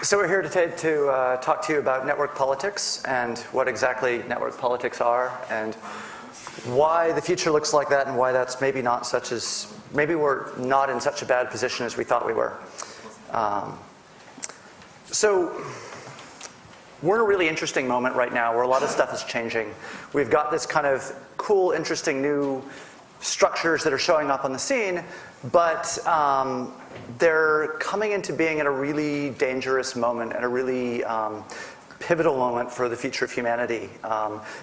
So we're here to talk to you about network politics and what exactly network politics are and why the future looks like that and why that's maybe we're not in such a bad position as we thought we were. So we're in a really interesting moment right now where a lot of stuff is changing. We've got this kind of cool, interesting new structures that are showing up on the scene, but they're coming into being at a really dangerous moment and a really pivotal moment for the future of humanity.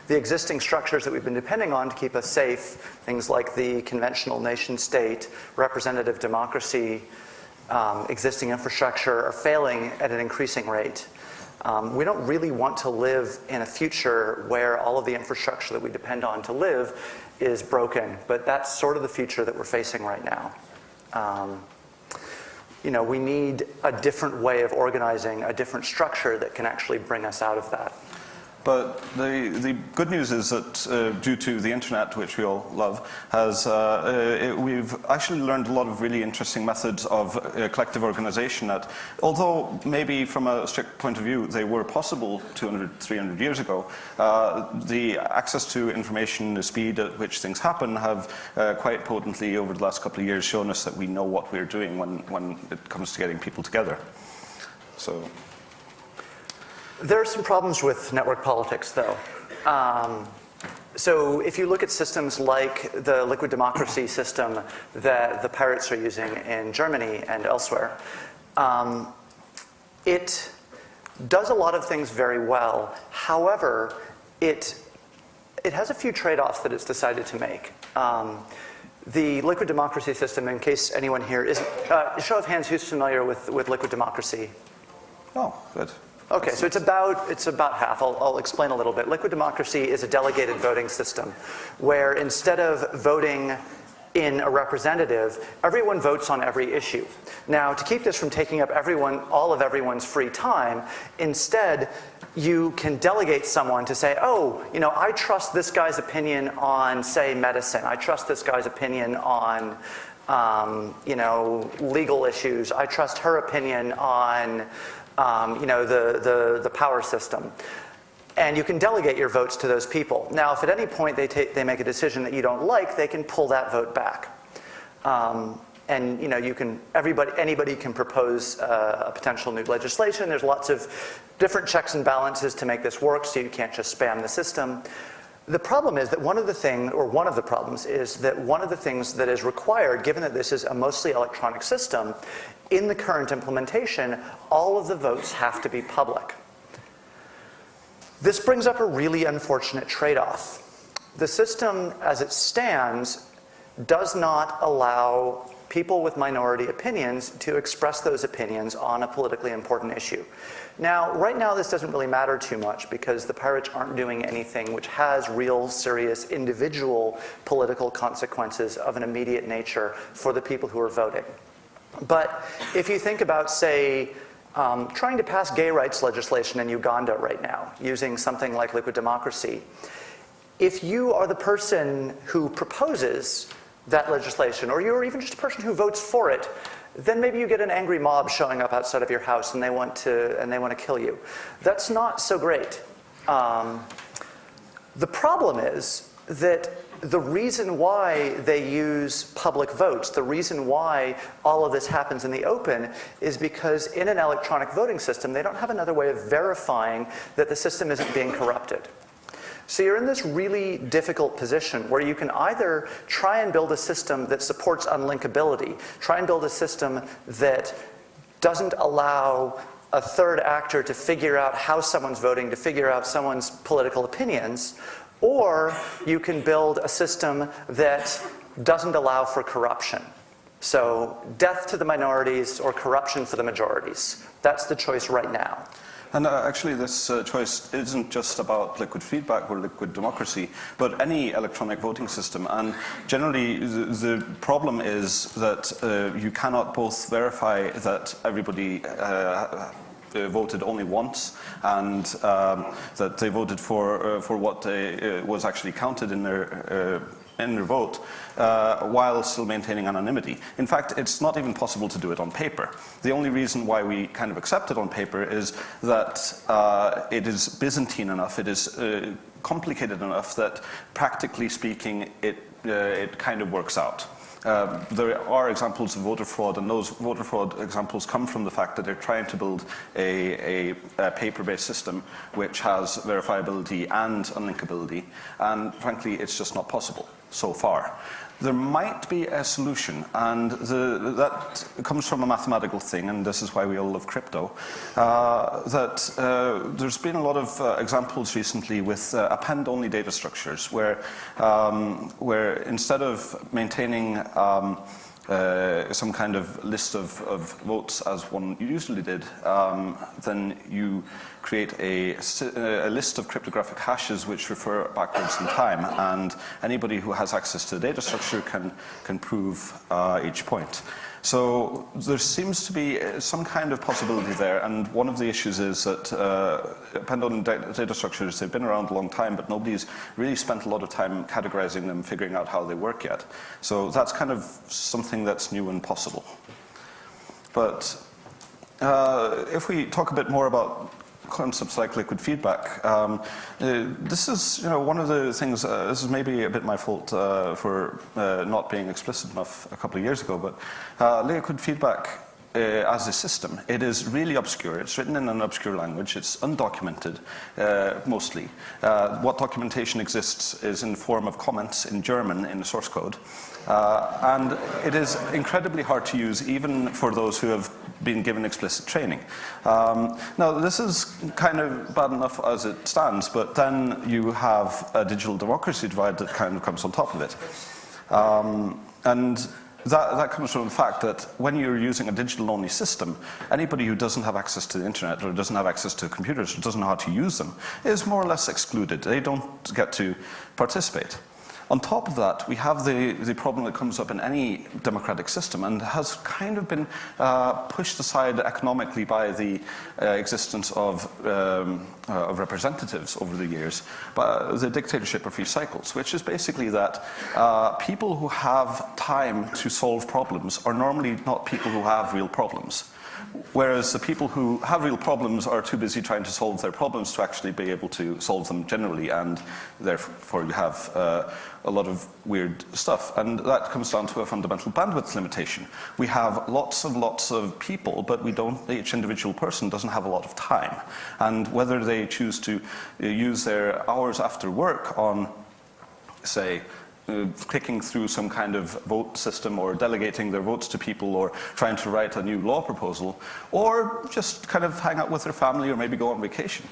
The existing structures that we've been depending on to keep us safe, things like the conventional nation state, representative democracy, existing infrastructure, are failing at an increasing rate. We don't really want to live in a future where all of the infrastructure that we depend on to live is broken, but that's sort of the future that we're facing right now. We need a different way of organizing, a different structure that can actually bring us out of that. But the good news is that due to the internet, which we all love, we've actually learned a lot of really interesting methods of collective organization that, although maybe from a strict point of view they were possible 200, 300 years ago, the access to information, the speed at which things happen have quite potently over the last couple of years shown us that we know what we're doing when it comes to getting people together. There are some problems with network politics, though. So if you look at systems like the liquid democracy system that the pirates are using in Germany and elsewhere, it does a lot of things very well. However, it has a few trade-offs that it's decided to make. The liquid democracy system, in case anyone here isn't, show of hands, who's familiar with liquid democracy? Oh, good. Okay, so it's about half. I'll explain a little bit. Liquid democracy is a delegated voting system where instead of voting in a representative, everyone votes on every issue. Now, to keep this from taking up all of everyone's free time, instead you can delegate someone to say, I trust this guy's opinion on, say, medicine. I trust this guy's opinion on legal issues. I trust her opinion on the power system. And you can delegate your votes to those people. Now, if at any point they make a decision that you don't like, they can pull that vote back. Anybody can propose a potential new legislation. There's lots of different checks and balances to make this work, so you can't just spam the system. The problem is that one of the things that is required, given that this is a mostly electronic system, in the current implementation, all of the votes have to be public. This brings up a really unfortunate trade-off. The system, as it stands, does not allow people with minority opinions to express those opinions on a politically important issue. Now, right now this doesn't really matter too much because the pirates aren't doing anything which has real, serious, individual political consequences of an immediate nature for the people who are voting. But if you think about, say, trying to pass gay rights legislation in Uganda right now, using something like liquid democracy, if you are the person who proposes that legislation, or you're even just a person who votes for it, then maybe you get an angry mob showing up outside of your house and they want to kill you. That's not so great. The problem is that the reason why they use public votes, the reason why all of this happens in the open, is because in an electronic voting system, they don't have another way of verifying that the system isn't being corrupted. So you're in this really difficult position where you can either try and build a system that supports unlinkability, try and build a system that doesn't allow a third actor to figure out how someone's voting, to figure out someone's political opinions, or you can build a system that doesn't allow for corruption. So death to the minorities or corruption for the majorities. That's the choice right now. And actually this choice isn't just about liquid feedback or liquid democracy, but any electronic voting system. And generally the problem is that you cannot both verify that everybody voted only once and that they voted for what was actually counted in their in their vote while still maintaining anonymity. In fact, it's not even possible to do it on paper. The only reason why we kind of accept it on paper is that it is Byzantine enough, it is complicated enough that, practically speaking, it kind of works out. There are examples of voter fraud, and those voter fraud examples come from the fact that they're trying to build a paper-based system which has verifiability and unlinkability, and frankly, it's just not possible so far. There might be a solution, and that comes from a mathematical thing, and this is why we all love crypto, that there's been a lot of examples recently with append-only data structures, where instead of maintaining some kind of list of votes as one usually did, then you create a list of cryptographic hashes which refer backwards in time, and anybody who has access to the data structure can prove each point. So there seems to be some kind of possibility there, and one of the issues is that append-only data structures, they've been around a long time, but nobody's really spent a lot of time categorizing them, figuring out how they work yet. So that's kind of something that's new and possible. But if we talk a bit more about concepts like liquid feedback. This is, one of the things. This is maybe a bit my fault for not being explicit enough a couple of years ago. But liquid feedback as a system, it is really obscure. It's written in an obscure language. It's undocumented, mostly. What documentation exists is in the form of comments in German in the source code. And it is incredibly hard to use, even for those who have been given explicit training. Now, this is kind of bad enough as it stands, but then you have a digital democracy divide that kind of comes on top of it. And that comes from the fact that when you're using a digital-only system, anybody who doesn't have access to the internet or doesn't have access to computers or doesn't know how to use them is more or less excluded. They don't get to participate. On top of that, we have the problem that comes up in any democratic system and has kind of been pushed aside economically by the existence of representatives over the years, by the dictatorship of free cycles, which is basically that people who have time to solve problems are normally not people who have real problems. Whereas the people who have real problems are too busy trying to solve their problems to actually be able to solve them generally, and therefore you have a lot of weird stuff. And that comes down to a fundamental bandwidth limitation. We have lots of people, but each individual person doesn't have a lot of time. And whether they choose to use their hours after work on, say, clicking through some kind of vote system, or delegating their votes to people, or trying to write a new law proposal, or just kind of hang out with their family, or maybe go on vacation.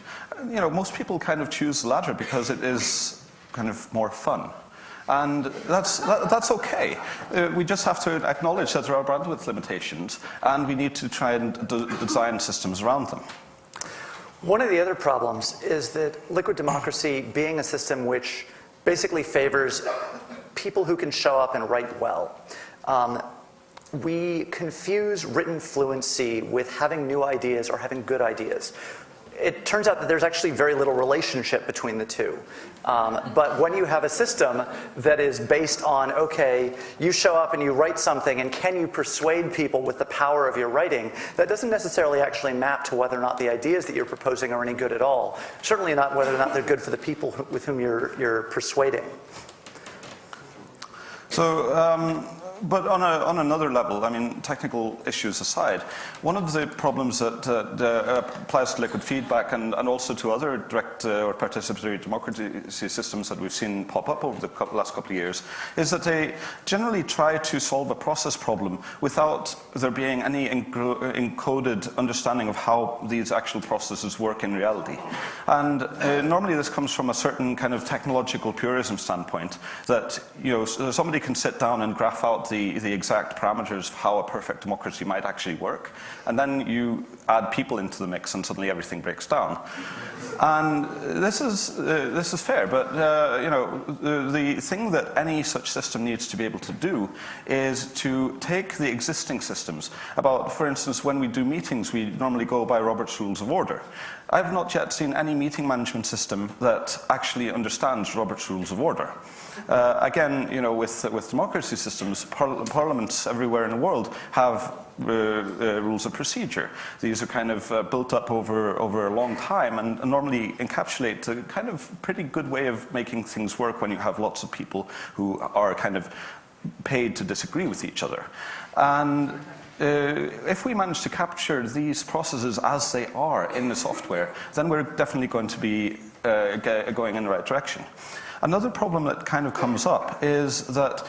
Most people kind of choose the latter because it is kind of more fun. And that's okay. We just have to acknowledge that there are bandwidth limitations, and we need to try and design systems around them. One of the other problems is that liquid democracy, being a system which basically favors people who can show up and write well. We confuse written fluency with having new ideas or having good ideas. It turns out that there's actually very little relationship between the two. But when you have a system that is based on, okay, you show up and you write something, and can you persuade people with the power of your writing, that doesn't necessarily actually map to whether or not the ideas that you're proposing are any good at all. Certainly not whether or not they're good for the people with whom you're persuading. So, but on another level, technical issues aside, one of the problems that applies to liquid feedback and also to other direct or participatory democracy systems that we've seen pop up over the last couple of years is that they generally try to solve a process problem without there being any encoded understanding of how these actual processes work in reality. And normally this comes from a certain kind of technological purism standpoint, that somebody can sit down and graph out out the exact parameters of how a perfect democracy might actually work, and then you add people into the mix and suddenly everything breaks down. And this is fair, but the thing that any such system needs to be able to do is to take the existing systems. For instance, when we do meetings, we normally go by Robert's Rules of Order. I've not yet seen any meeting management system that actually understands Robert's Rules of Order. Again, with democracy systems, parliaments everywhere in the world have rules of procedure. These are kind of built up over a long time and normally encapsulate a kind of pretty good way of making things work when you have lots of people who are kind of paid to disagree with each other. And if we manage to capture these processes as they are in the software, then we're definitely going to be going in the right direction. Another problem that kind of comes up is that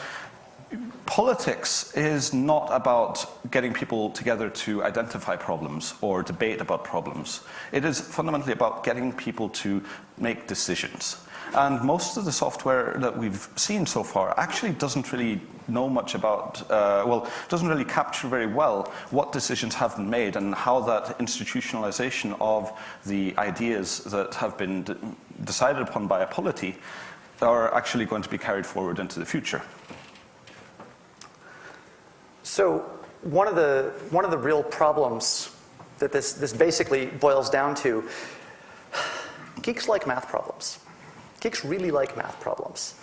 politics is not about getting people together to identify problems or debate about problems. It is fundamentally about getting people to make decisions. And most of the software that we've seen so far actually doesn't really know much about, doesn't really capture very well what decisions have been made and how that institutionalization of the ideas that have been decided upon by a polity are actually going to be carried forward into the future. So one of the real problems that this basically boils down to, geeks like math problems. Geeks really like math problems.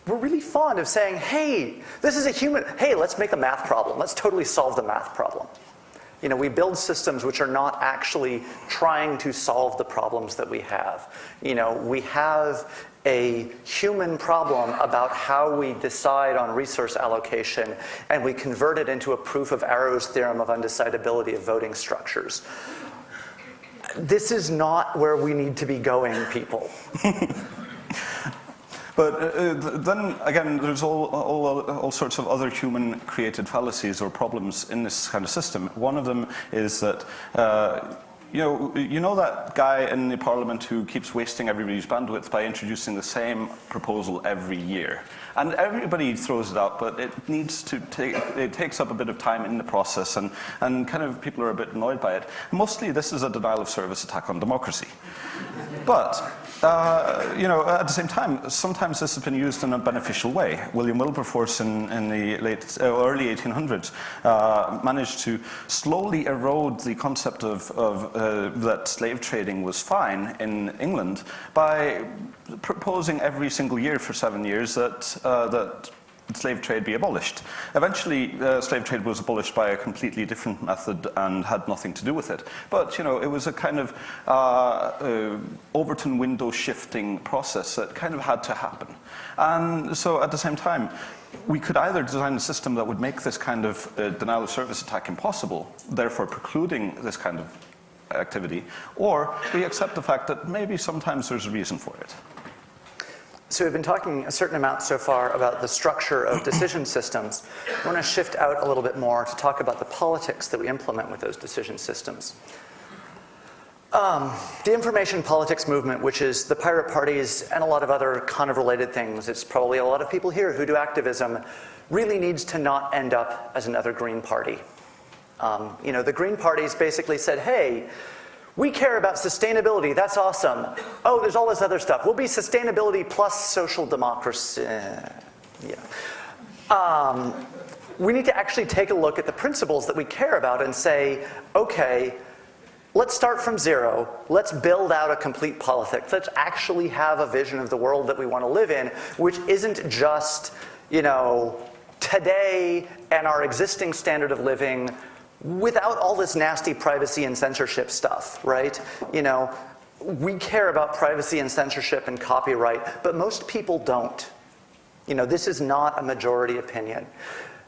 We're really fond of saying, hey, this is a human, hey, let's make a math problem. Let's totally solve the math problem. We build systems which are not actually trying to solve the problems that we have. We have a human problem about how we decide on resource allocation, and we convert it into a proof of Arrow's theorem of undecidability of voting structures. This is not where we need to be going, people. But then again, there's all sorts of other human-created fallacies or problems in this kind of system. One of them is that you know that guy in the parliament who keeps wasting everybody's bandwidth by introducing the same proposal every year. And everybody throws it out, but it takes up a bit of time in the process, and kind of people are a bit annoyed by it. Mostly this is a denial of service attack on democracy. But at the same time, sometimes this has been used in a beneficial way. William Wilberforce in the early 1800s managed to slowly erode the concept of that slave trading was fine in England by proposing every single year for 7 years that slave trade be abolished. Eventually, slave trade was abolished by a completely different method and had nothing to do with it. But, it was a kind of Overton window shifting process that kind of had to happen. And so at the same time, we could either design a system that would make this kind of denial of service attack impossible, therefore precluding this kind of activity, or we accept the fact that maybe sometimes there's a reason for it. So we've been talking a certain amount so far about the structure of decision systems. I want to shift out a little bit more to talk about the politics that we implement with those decision systems. The information politics movement, which is the pirate parties and a lot of other kind of related things, it's probably a lot of people here who do activism, really needs to not end up as another Green Party. The Green parties basically said, hey, we care about sustainability, that's awesome. Oh, there's all this other stuff. We'll be sustainability plus social democracy. We need to actually take a look at the principles that we care about and say, okay, let's start from zero. Let's build out a complete politics. Let's actually have a vision of the world that we want to live in, which isn't just, today and our existing standard of living without all this nasty privacy and censorship stuff, right? We care about privacy and censorship and copyright, but most people don't. This is not a majority opinion.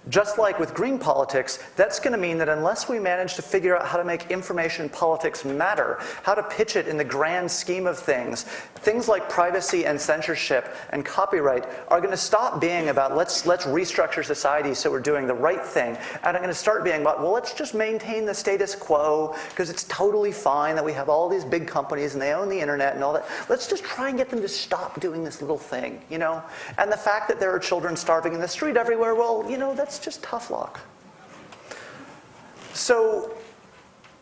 Just like with green politics, that's going to mean that unless we manage to figure out how to make information politics matter, how to pitch it in the grand scheme of things, things like privacy and censorship and copyright are going to stop being about let's restructure society so we're doing the right thing, and are going to start being about, well, let's just maintain the status quo because it's totally fine that we have all these big companies and they own the internet and all that. Let's just try and get them to stop doing this little thing, you know? And the fact that there are children starving in the street everywhere, well, you know, that's just tough luck. So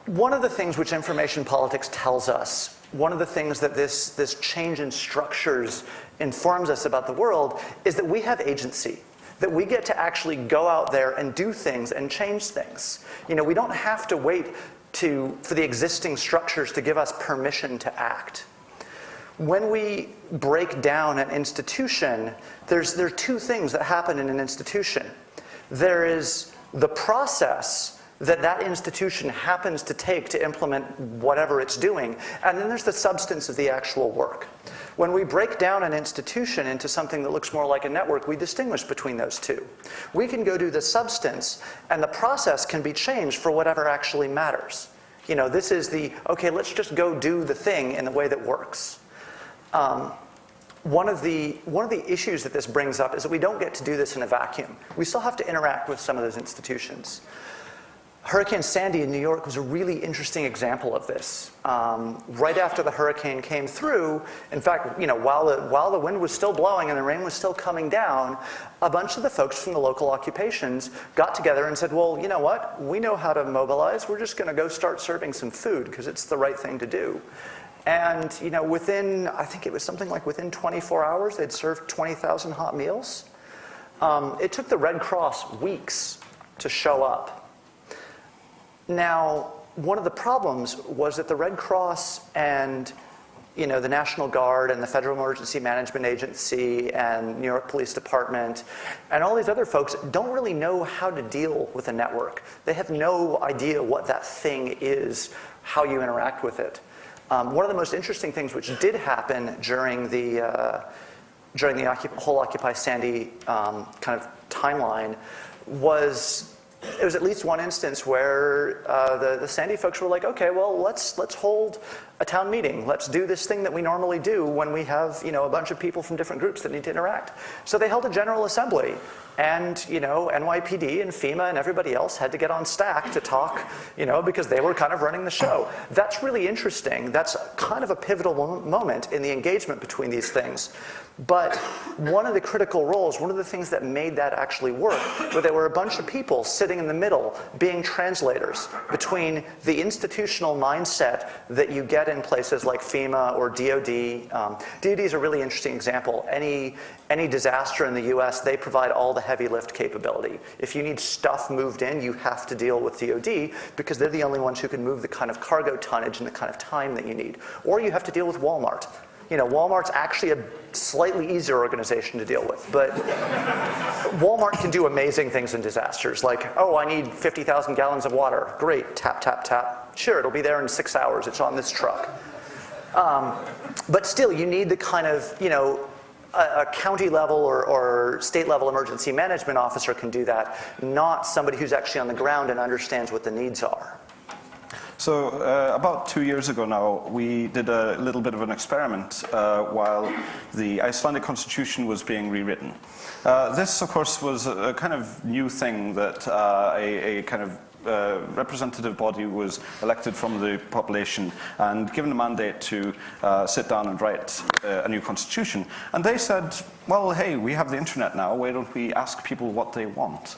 one of the things which information politics tells us, one of the things that this change in structures informs us about the world is that we have agency, that we get to actually go out there and do things and change things. You know, we don't have to wait for the existing structures to give us permission to act. When we break down an institution, there are two things that happen in an institution. There is the process that institution happens to take to implement whatever it's doing, and then there's the substance of the actual work. When we break down an institution into something that looks more like a network, we distinguish between those two. We can go do the substance, and the process can be changed for whatever actually matters. You know, this is the, okay, let's just go do the thing in the way that works. One of the issues that this brings up is that we don't get to do this in a vacuum. We still have to interact with some of those institutions. Hurricane Sandy in New York was a really interesting example of this. Right after the hurricane came through, in fact, you know, while the wind was still blowing and the rain was still coming down, a bunch of the folks from the local occupations got together and said, well, you know what? We know how to mobilize. We're just going to go start serving some food because it's the right thing to do. And, you know, within, I think it was something like within 24 hours, they'd served 20,000 hot meals. It took the Red Cross weeks to show up. Now, one of the problems was that the Red Cross and, you know, the National Guard and the Federal Emergency Management Agency and New York Police Department and all these other folks don't really know how to deal with a network. They have no idea what that thing is, how you interact with it. One of the most interesting things which did happen during the whole Occupy Sandy kind of timeline was there was at least one instance where the Sandy folks were like, okay, well, let's hold a town meeting. Let's do this thing that we normally do when we have, you know, a bunch of people from different groups that need to interact. So they held a general assembly, and, you know, NYPD and FEMA and everybody else had to get on stack to talk, you know, because they were kind of running the show. That's really interesting. That's kind of a pivotal moment in the engagement between these things. But one of the critical roles, one of the things that made that actually work, was there were a bunch of people sitting in the middle being translators between the institutional mindset that you get in places like FEMA or DOD. DOD is a really interesting example. Any disaster in the US, they provide all the heavy lift capability. If you need stuff moved in, you have to deal with DOD because they're the only ones who can move the kind of cargo tonnage and the kind of time that you need. Or you have to deal with Walmart. You know, Walmart's actually a slightly easier organization to deal with, but Walmart can do amazing things in disasters, like, oh, I need 50,000 gallons of water. Great, tap, tap, tap. Sure, it'll be there in 6 hours. It's on this truck. But still, you need the kind of, you know, a county level or state level emergency management officer can do that, not somebody who's actually on the ground and understands what the needs are. So about 2 years ago now, we did a little bit of an experiment while the Icelandic constitution was being rewritten. This, of course, was a kind of new thing that a kind of representative body was elected from the population and given a mandate to sit down and write a new constitution. And they said, well, hey, we have the internet now, why don't we ask people what they want?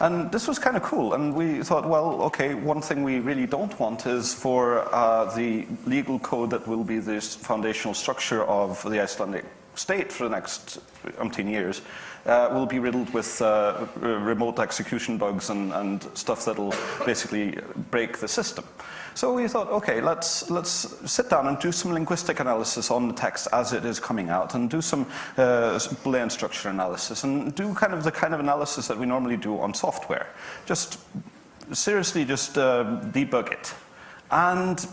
And this was kind of cool, and we thought, well, okay, one thing we really don't want is for the legal code that will be this foundational structure of the Icelandic state for the next umpteen years will be riddled with remote execution bugs and stuff that'll basically break the system. So we thought, okay, let's sit down and do some linguistic analysis on the text as it is coming out, and do some Boolean structure analysis, and do the kind of analysis that we normally do on software. Just seriously, just debug it. And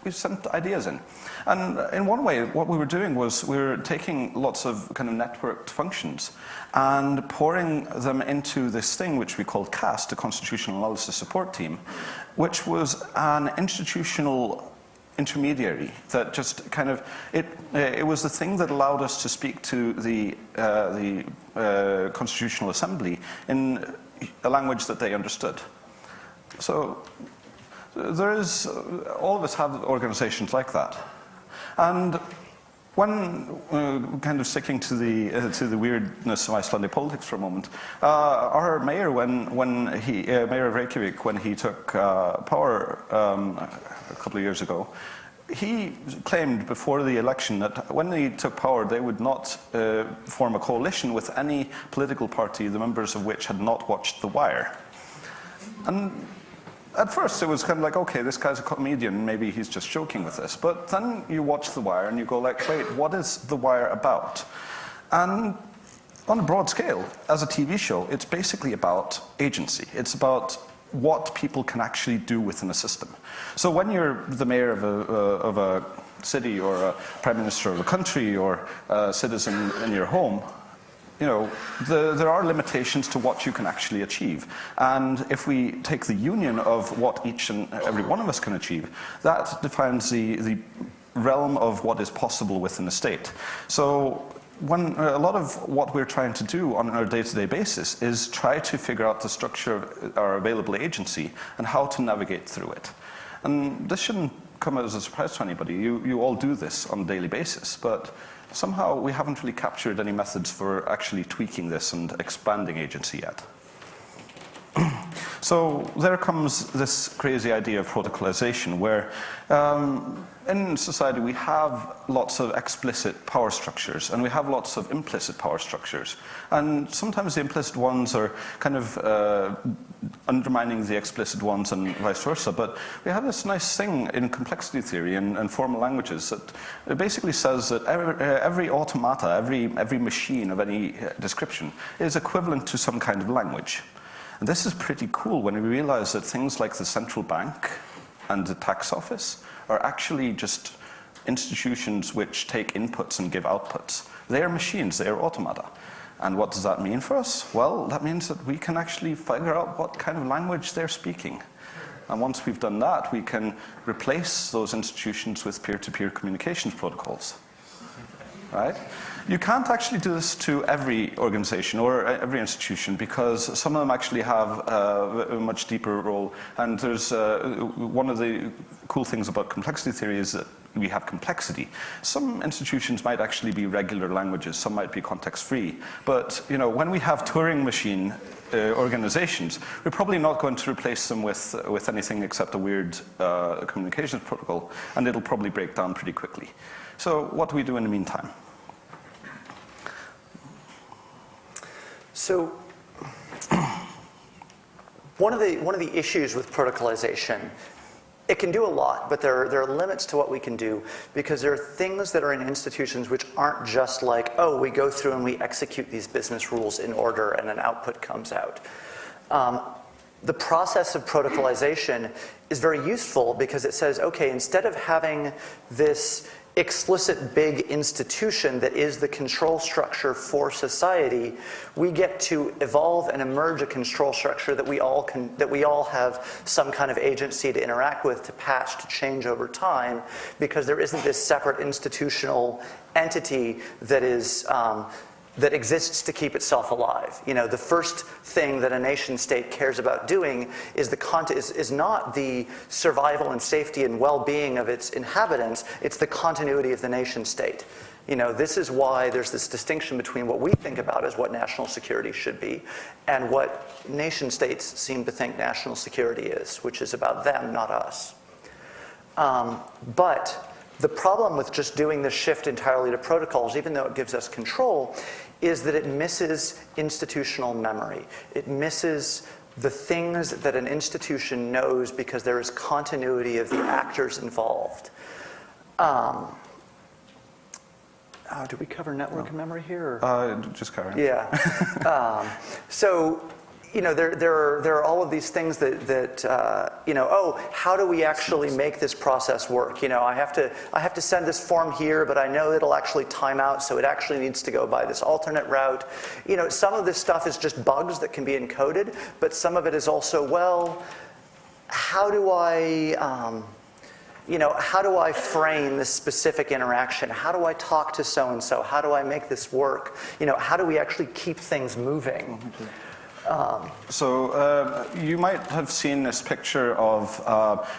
we sent ideas in. And in one way, what we were doing was we were taking lots of kind of networked functions and pouring them into this thing which we called CAST, the Constitutional Analysis Support Team, which was an institutional intermediary that just kind of, it was the thing that allowed us to speak to the Constitutional Assembly in a language that they understood. So there is, all of us have organizations like that. And when kind of sticking to the weirdness of Icelandic politics for a moment, our mayor, Mayor of Reykjavik, when he took power a couple of years ago, he claimed before the election that when he took power, they would not form a coalition with any political party, the members of which had not watched The Wire. And at first, it was kind of like, okay, this guy's a comedian, maybe he's just joking with this. But then you watch The Wire and you go like, wait, what is The Wire about? And on a broad scale, as a TV show, it's basically about agency. It's about what people can actually do within a system. So when you're the mayor of a city or a prime minister of a country or a citizen in your home, you know, there are limitations to what you can actually achieve. And if we take the union of what each and every one of us can achieve, that defines the realm of what is possible within the state. So when a lot of what we're trying to do on our day-to-day basis is try to figure out the structure of our available agency and how to navigate through it. And this shouldn't come as a surprise to anybody. You all do this on a daily basis, but somehow we haven't really captured any methods for actually tweaking this and expanding agency yet. So there comes this crazy idea of protocolization, where in society we have lots of explicit power structures and we have lots of implicit power structures. And sometimes the implicit ones are kind of undermining the explicit ones and vice versa. But we have this nice thing in complexity theory and formal languages that it basically says that every automata, every machine of any description is equivalent to some kind of language. And this is pretty cool when we realize that things like the central bank and the tax office are actually just institutions which take inputs and give outputs. They are machines, they are automata. And what does that mean for us? Well, that means that we can actually figure out what kind of language they're speaking. And once we've done that, we can replace those institutions with peer-to-peer communications protocols. Right? You can't actually do this to every organization or every institution because some of them actually have a much deeper role. And there's one of the cool things about complexity theory is that we have complexity. Some institutions might actually be regular languages, some might be context-free. But you know, when we have Turing machine organizations, we're probably not going to replace them with anything except a weird communications protocol, and it'll probably break down pretty quickly. So what do we do in the meantime? So one of the issues with protocolization, it can do a lot, but there are limits to what we can do because there are things that are in institutions which aren't just like, oh, we go through and we execute these business rules in order and an output comes out. The process of protocolization is very useful because it says, okay, instead of having this explicit big institution that is the control structure for society, we get to evolve and emerge a control structure that we all have some kind of agency to interact with, to patch, to change over time, because there isn't this separate institutional entity that is that exists to keep itself alive. You know, the first thing that a nation state cares about doing is is not the survival and safety and well-being of its inhabitants, it's the continuity of the nation state. You know, this is why there's this distinction between what we think about as what national security should be and what nation states seem to think national security is, which is about them, not us. But the problem with just doing the shift entirely to protocols, even though it gives us control, is that it misses institutional memory. It misses the things that an institution knows because there is continuity of the actors involved. Did we cover network memory here? Just carry on. Yeah. So, there are all of these things that oh, how do we actually make this process work? I have to send this form here, but I know it'll actually time out, so it actually needs to go by this alternate route. Some of this stuff is just bugs that can be encoded, but some of it is also, well, how do I frame this specific interaction? How do I talk to so-and-so? How do I make this work? How do we actually keep things moving? So you might have seen this picture of,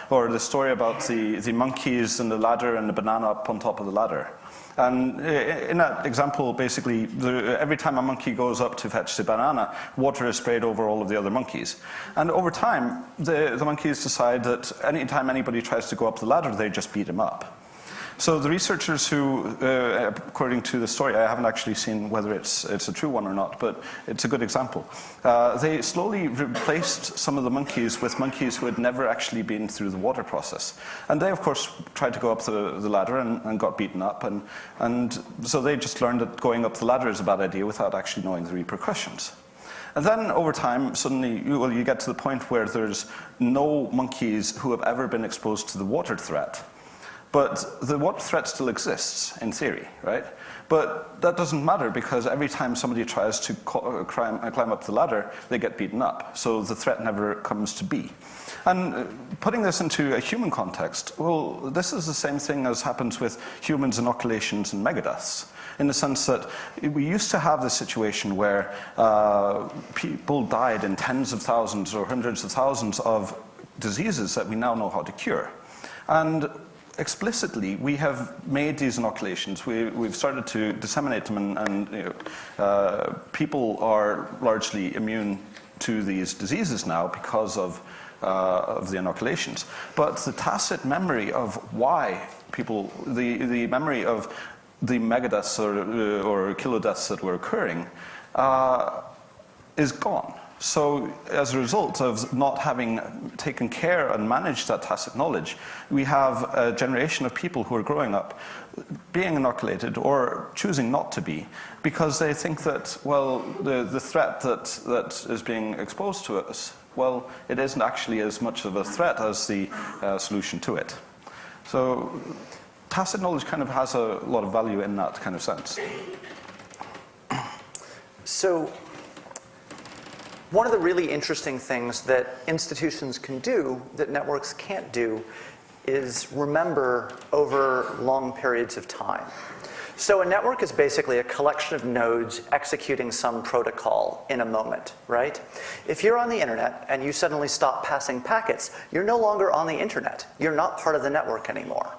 or the story about the monkeys and the ladder and the banana up on top of the ladder. And in that example, basically, every time a monkey goes up to fetch the banana, water is sprayed over all of the other monkeys. And over time, the monkeys decide that anytime anybody tries to go up the ladder, they just beat him up. So the researchers who, according to the story, I haven't actually seen whether it's a true one or not, but it's a good example. They slowly replaced some of the monkeys with monkeys who had never actually been through the water process. And they, of course, tried to go up the ladder and got beaten up. And so they just learned that going up the ladder is a bad idea without actually knowing the repercussions. And then over time, suddenly, you get to the point where there's no monkeys who have ever been exposed to the water threat. But the water threat still exists, in theory, right? But that doesn't matter because every time somebody tries to climb up the ladder, they get beaten up. So the threat never comes to be. And putting this into a human context, well, this is the same thing as happens with humans' inoculations and megadeaths, in the sense that we used to have this situation where people died in tens of thousands or hundreds of thousands of diseases that we now know how to cure. And explicitly, we have made these inoculations. We've started to disseminate them, and people are largely immune to these diseases now because of the inoculations. But the tacit memory of why people, the memory of the megadeaths or kilodeaths that were occurring is gone. So as a result of not having taken care and managed that tacit knowledge, we have a generation of people who are growing up being inoculated or choosing not to be because they think that, well, the threat that is being exposed to us, well, it isn't actually as much of a threat as the solution to it. So tacit knowledge kind of has a lot of value in that kind of sense. So one of the really interesting things that institutions can do that networks can't do is remember over long periods of time. So a network is basically a collection of nodes executing some protocol in a moment, right? If you're on the internet and you suddenly stop passing packets, you're no longer on the internet. You're not part of the network anymore.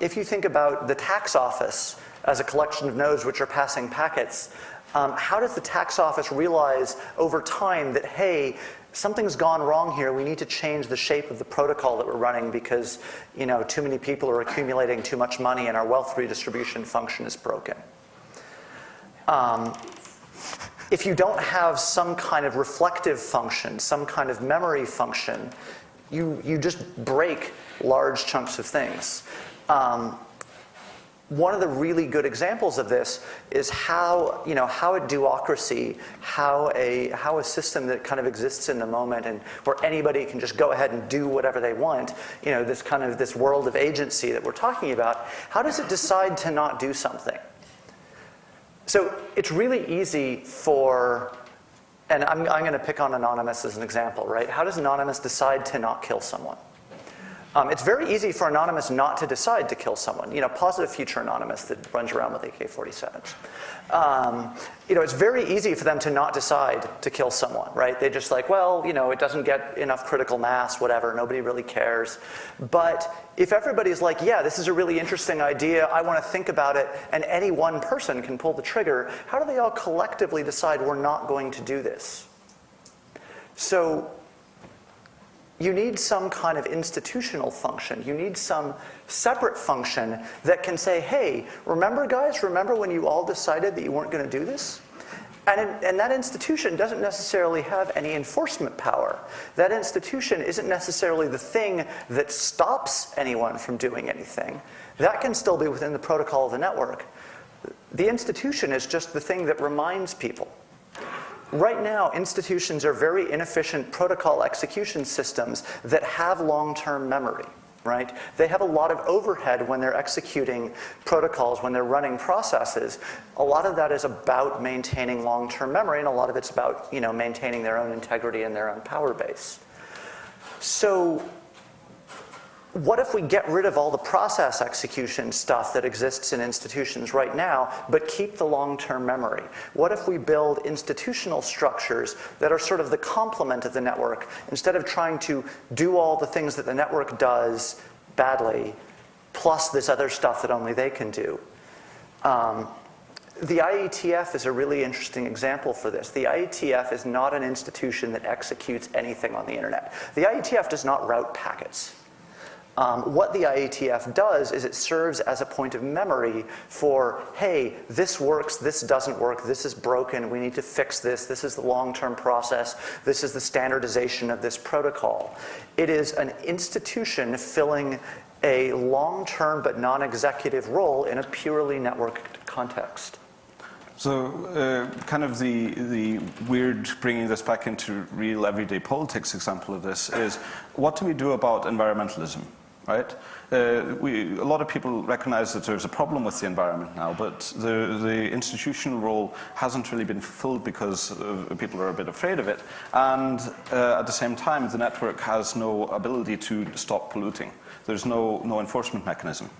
If you think about the tax office as a collection of nodes which are passing packets, how does the tax office realize over time that, hey, something's gone wrong here, we need to change the shape of the protocol that we're running because too many people are accumulating too much money and our wealth redistribution function is broken? If you don't have some kind of reflective function, some kind of memory function, you just break large chunks of things. One of the really good examples of this is how a duocracy, how a system that kind of exists in the moment and where anybody can just go ahead and do whatever they want, this world of agency that we're talking about, how does it decide to not do something? So it's really easy for, and I'm going to pick on Anonymous as an example, right? How does Anonymous decide to not kill someone? It's very easy for Anonymous not to decide to kill someone. Positive Future Anonymous that runs around with AK-47s. It's very easy for them to not decide to kill someone, right? They just like, well, it doesn't get enough critical mass, whatever, nobody really cares. But if everybody's like, yeah, this is a really interesting idea, I want to think about it, and any one person can pull the trigger, how do they all collectively decide we're not going to do this? So you need some kind of institutional function. You need some separate function that can say, hey, remember guys, remember when you all decided that you weren't going to do this? And that institution doesn't necessarily have any enforcement power. That institution isn't necessarily the thing that stops anyone from doing anything. That can still be within the protocol of the network. The institution is just the thing that reminds people. Right now, institutions are very inefficient protocol execution systems that have long-term memory, right? They have a lot of overhead when they're executing protocols, when they're running processes. A lot of that is about maintaining long-term memory, and a lot of it's about, you know, maintaining their own integrity and their own power base. So what if we get rid of all the process execution stuff that exists in institutions right now, but keep the long-term memory? What if we build institutional structures that are sort of the complement of the network, instead of trying to do all the things that the network does badly, plus this other stuff that only they can do? The IETF is a really interesting example for this. The IETF is not an institution that executes anything on the internet. The IETF does not route packets. What the IETF does is it serves as a point of memory for, hey, this works, this doesn't work, this is broken, we need to fix this, this is the long-term process, this is the standardization of this protocol. It is an institution filling a long-term but non-executive role in a purely networked context. So kind of the weird bringing this back into real everyday politics example of this is, what do we do about environmentalism? Right? A lot of people recognize that there's a problem with the environment now, but the institutional role hasn't really been fulfilled because people are a bit afraid of it. And at the same time, the network has no ability to stop polluting. There's no enforcement mechanism.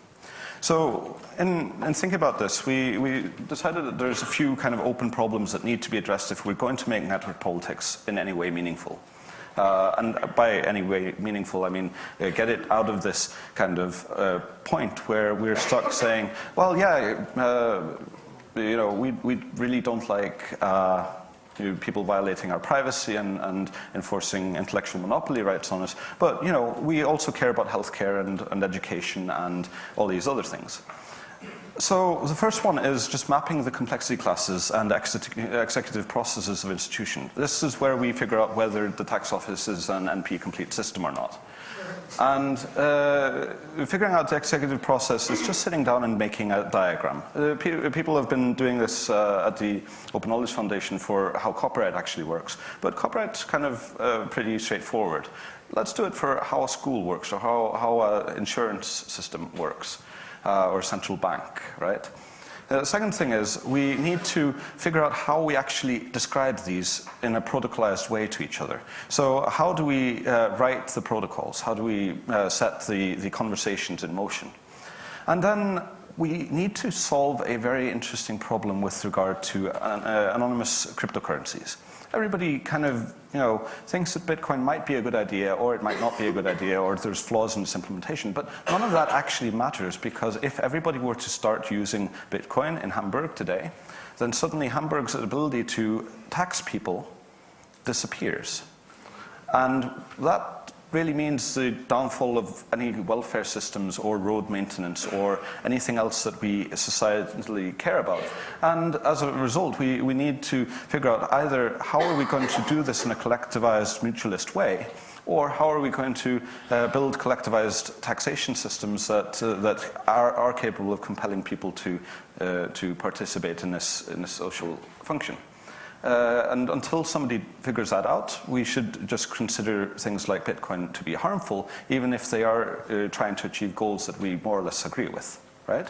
So in thinking about this, we decided that there's a few kind of open problems that need to be addressed if we're going to make network politics in any way meaningful. And by any way meaningful, I mean get it out of this kind of point where we're stuck saying, well, yeah, you know, we really don't like people violating our privacy and enforcing intellectual monopoly rights on us, but you know, we also care about healthcare and education and all these other things. So the first one is just mapping the complexity classes and executive processes of institution. This is where we figure out whether the tax office is an NP-complete system or not. And figuring out the executive process is just sitting down and making a diagram. People have been doing this at the Open Knowledge Foundation for how copyright actually works. But copyright's kind of pretty straightforward. Let's do it for how a school works or how an insurance system works. Or central bank, right? The second thing is we need to figure out how we actually describe these in a protocolized way to each other. So how do we write the protocols? How do we set the conversations in motion? And then we need to solve a very interesting problem with regard to anonymous cryptocurrencies. Everybody kind of, you know, thinks that Bitcoin might be a good idea, or it might not be a good idea, or there's flaws in its implementation. But none of that actually matters, because if everybody were to start using Bitcoin in Hamburg today, then suddenly Hamburg's ability to tax people disappears. And that really means the downfall of any welfare systems or road maintenance or anything else that we societally care about. And as a result, we need to figure out either how are we going to do this in a collectivized mutualist way, or how are we going to build collectivized taxation systems that are capable of compelling people to participate in this social function. And until somebody figures that out, we should just consider things like Bitcoin to be harmful, even if they are trying to achieve goals that we more or less agree with, right?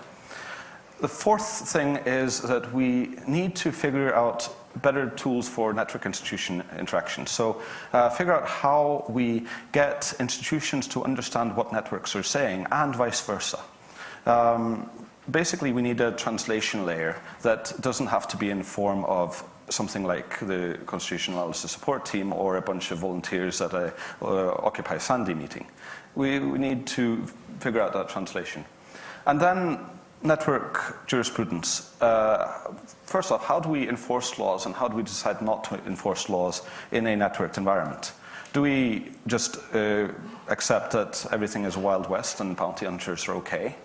The fourth thing is that we need to figure out better tools for network institution interaction. So figure out how we get institutions to understand what networks are saying, and vice versa. Basically, we need a translation layer that doesn't have to be in the form of something like the Constitutional Analysis Support Team or a bunch of volunteers at a Occupy Sandy meeting. We need to figure out that translation. And then network jurisprudence. First off, how do we enforce laws, and how do we decide not to enforce laws in a networked environment? Do we just accept that everything is Wild West and bounty hunters are okay?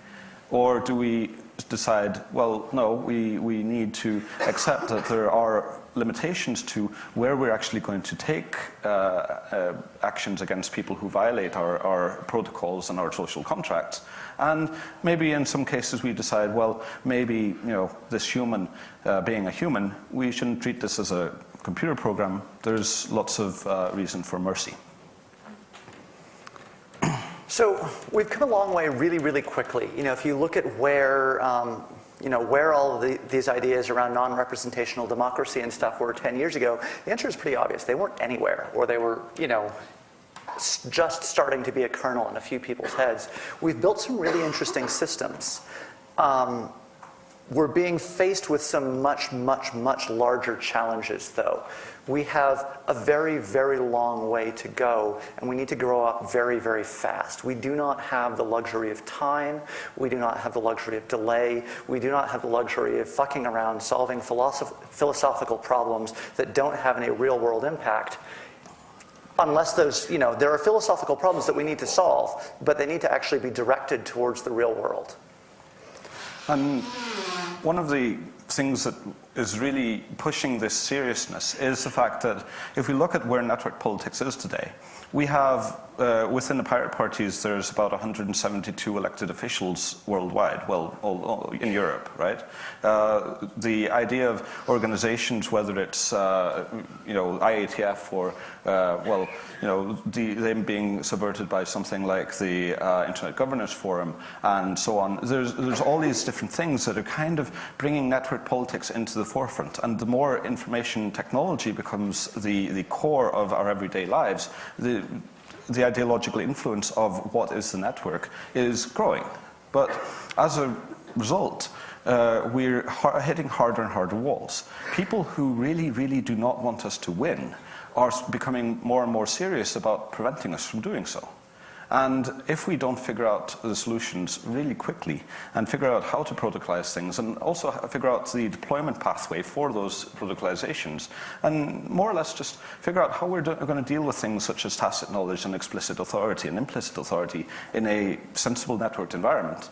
Or do we decide, well, no, we need to accept that there are limitations to where we're actually going to take actions against people who violate our protocols and our social contracts. And maybe in some cases we decide, well, maybe, you know, this human being a human, we shouldn't treat this as a computer program, there's lots of reason for mercy. So we've come a long way really, really quickly. You know, if you look at where, where all of these ideas around non-representational democracy and stuff were 10 years ago, the answer is pretty obvious. They weren't anywhere, or they were, just starting to be a kernel in a few people's heads. We've built some really interesting systems. We're being faced with some much, much, much larger challenges, though. We have a very, very long way to go, and we need to grow up very, very fast. We do not have the luxury of time. We do not have the luxury of delay. We do not have the luxury of fucking around solving philosophical problems that don't have any real-world impact. Unless those, there are philosophical problems that we need to solve, but they need to actually be directed towards the real world. And one of the things that is really pushing this seriousness is the fact that if we look at where network politics is today, we have, within the pirate parties, there's about 172 elected officials worldwide, well, all in Europe, right? The idea of organizations, whether it's, IATF or, them being subverted by something like the Internet Governance Forum and so on, there's all these different things that are kind of bringing network politics into the forefront. And the more information technology becomes the core of our everyday lives, the ideological influence of what is the network is growing. But as a result, we're hitting harder and harder walls. People who really, really do not want us to win are becoming more and more serious about preventing us from doing so. And if we don't figure out the solutions really quickly and figure out how to protocolize things and also figure out the deployment pathway for those protocolizations and more or less just figure out how we're going to deal with things such as tacit knowledge and explicit authority and implicit authority in a sensible networked environment,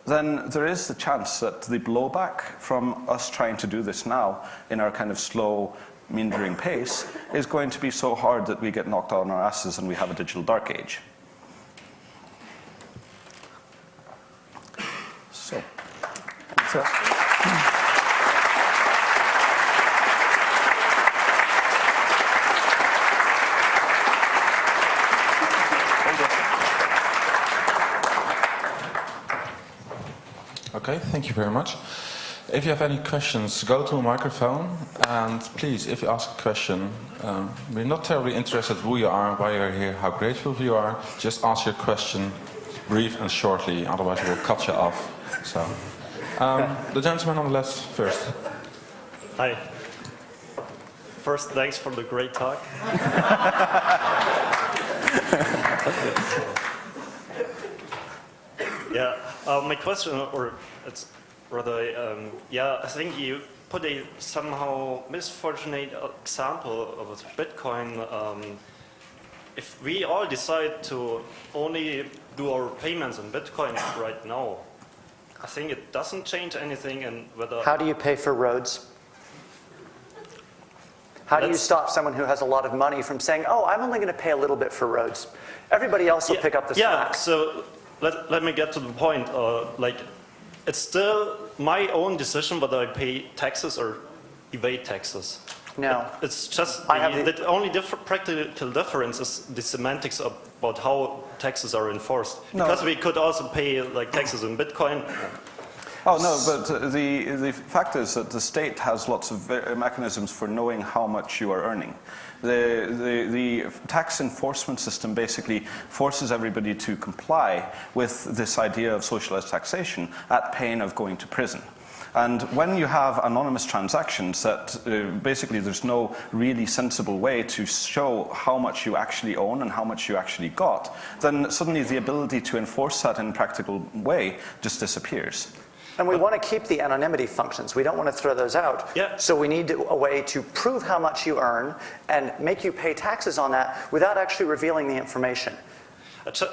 then there is the chance that the blowback from us trying to do this now in our kind of slow, meandering pace is going to be so hard that we get knocked on our asses and we have a digital dark age. So. Okay, thank you very much. If you have any questions, go to a microphone, and please, if you ask a question, we're not terribly interested who you are, why you're here, how grateful you are. Just ask your question brief and shortly, otherwise we'll cut you off. So. The gentleman on the left first. Hi. First, thanks for the great talk. My question, or it's rather, I think you put a somehow misfortunate example of Bitcoin. If we all decide to only do our payments in Bitcoin right now, I think it doesn't change anything in whether... How do you pay for roads? How do you stop someone who has a lot of money from saying, oh, I'm only going to pay a little bit for roads? Everybody else will pick up the slack. Yeah, so let me get to the point. It's still my own decision whether I pay taxes or evade taxes. No. It's just the only practical difference is the semantics about how taxes are enforced. No. Because we could also pay taxes in Bitcoin. Oh no, but the fact is that the state has lots of mechanisms for knowing how much you are earning. The tax enforcement system basically forces everybody to comply with this idea of socialized taxation at pain of going to prison. And when you have anonymous transactions that basically there's no really sensible way to show how much you actually own and how much you actually got, then suddenly the ability to enforce that in a practical way just disappears. And we want to keep the anonymity functions. We don't want to throw those out. Yeah. So we need a way to prove how much you earn and make you pay taxes on that without actually revealing the information.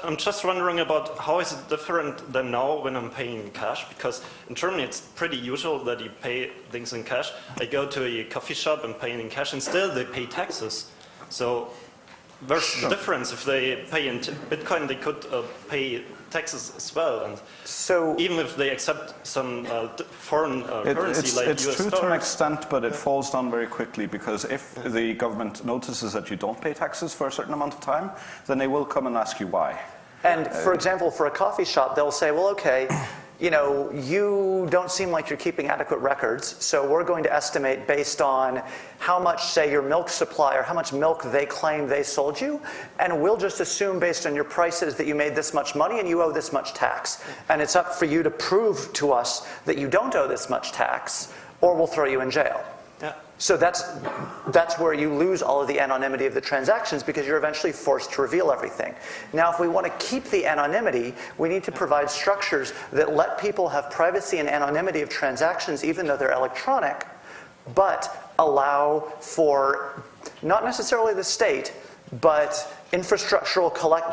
I'm just wondering about how is it different than now when I'm paying in cash, because in Germany it's pretty usual that you pay things in cash. I go to a coffee shop and pay in cash and still they pay taxes. So where's the difference? If they pay in Bitcoin, they could pay taxes as well. And So even if they accept some foreign currency like it's US true dollars. to an extent, but it falls down very quickly, because if the government notices that you don't pay taxes for a certain amount of time, then they will come and ask you why. And for example, for a coffee shop, they'll say, well, okay, you know, you don't seem like you're keeping adequate records, so we're going to estimate based on how much, say, your milk supply or how much milk they claim they sold you, and we'll just assume based on your prices that you made this much money and you owe this much tax. And it's up for you to prove to us that you don't owe this much tax, or we'll throw you in jail. Yeah. So that's where you lose all of the anonymity of the transactions, because you're eventually forced to reveal everything. Now, if we want to keep the anonymity, we need to provide structures that let people have privacy and anonymity of transactions, even though they're electronic, but allow for not necessarily the state, but